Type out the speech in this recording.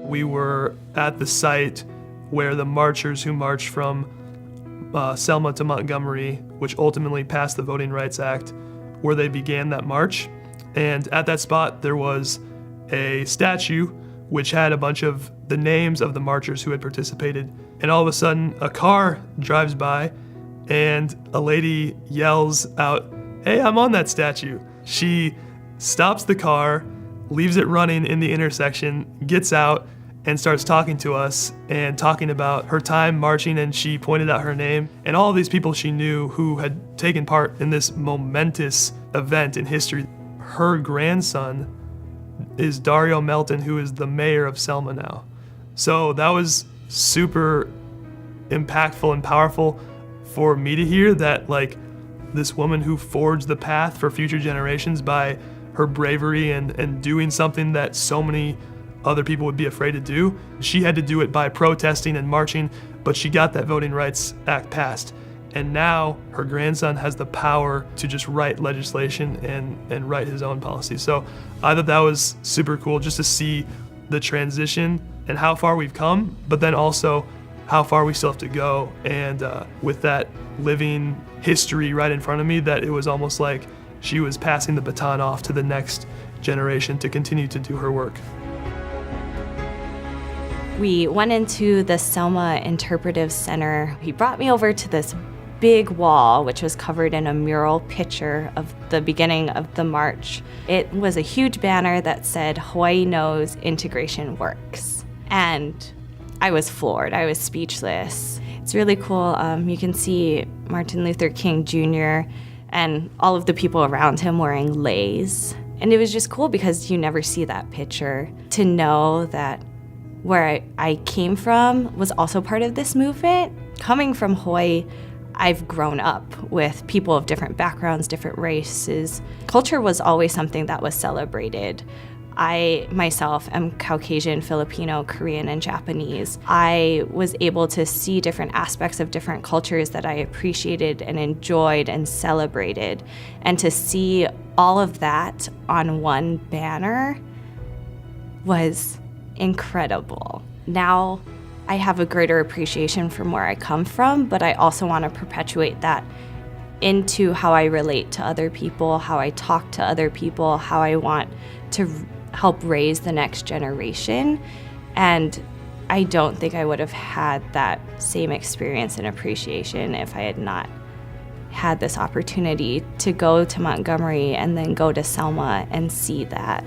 We were at the site where the marchers who marched from Selma to Montgomery, which ultimately passed the Voting Rights Act, where they began that march. And at that spot, there was a statue which had a bunch of the names of the marchers who had participated. And all of a sudden, a car drives by and a lady yells out, "Hey, I'm on that statue." She stops the car, leaves it running in the intersection, gets out, and starts talking to us and talking about her time marching, and she pointed out her name and all of these people she knew who had taken part in this momentous event in history. Her grandson is Dario Melton, who is the mayor of Selma now. So that was super impactful and powerful for me to hear that, like, this woman who forged the path for future generations by her bravery and doing something that so many other people would be afraid to do. She had to do it by protesting and marching, but she got that Voting Rights Act passed. And now her grandson has the power to just write legislation and write his own policies. So I thought that was super cool just to see the transition and how far we've come, but then also how far we still have to go. And with that living history right in front of me, that it was almost like she was passing the baton off to the next generation to continue to do her work. We went into the Selma Interpretive Center. He brought me over to this big wall, which was covered in a mural picture of the beginning of the march. It was a huge banner that said, "Hawaii knows integration works." And I was floored. I was speechless. It's really cool. You can see Martin Luther King Jr. and all of the people around him wearing leis. And it was just cool because you never see that picture. To know that where I came from was also part of this movement. Coming from Hawaii, I've grown up with people of different backgrounds, different races. Culture was always something that was celebrated. I myself am Caucasian, Filipino, Korean, and Japanese. I was able to see different aspects of different cultures that I appreciated and enjoyed and celebrated. And to see all of that on one banner was incredible. Now I have a greater appreciation from where I come from, but I also want to perpetuate that into how I relate to other people, how I talk to other people, how I want to help raise the next generation. And I don't think I would have had that same experience and appreciation if I had not had this opportunity to go to Montgomery and then go to Selma and see that.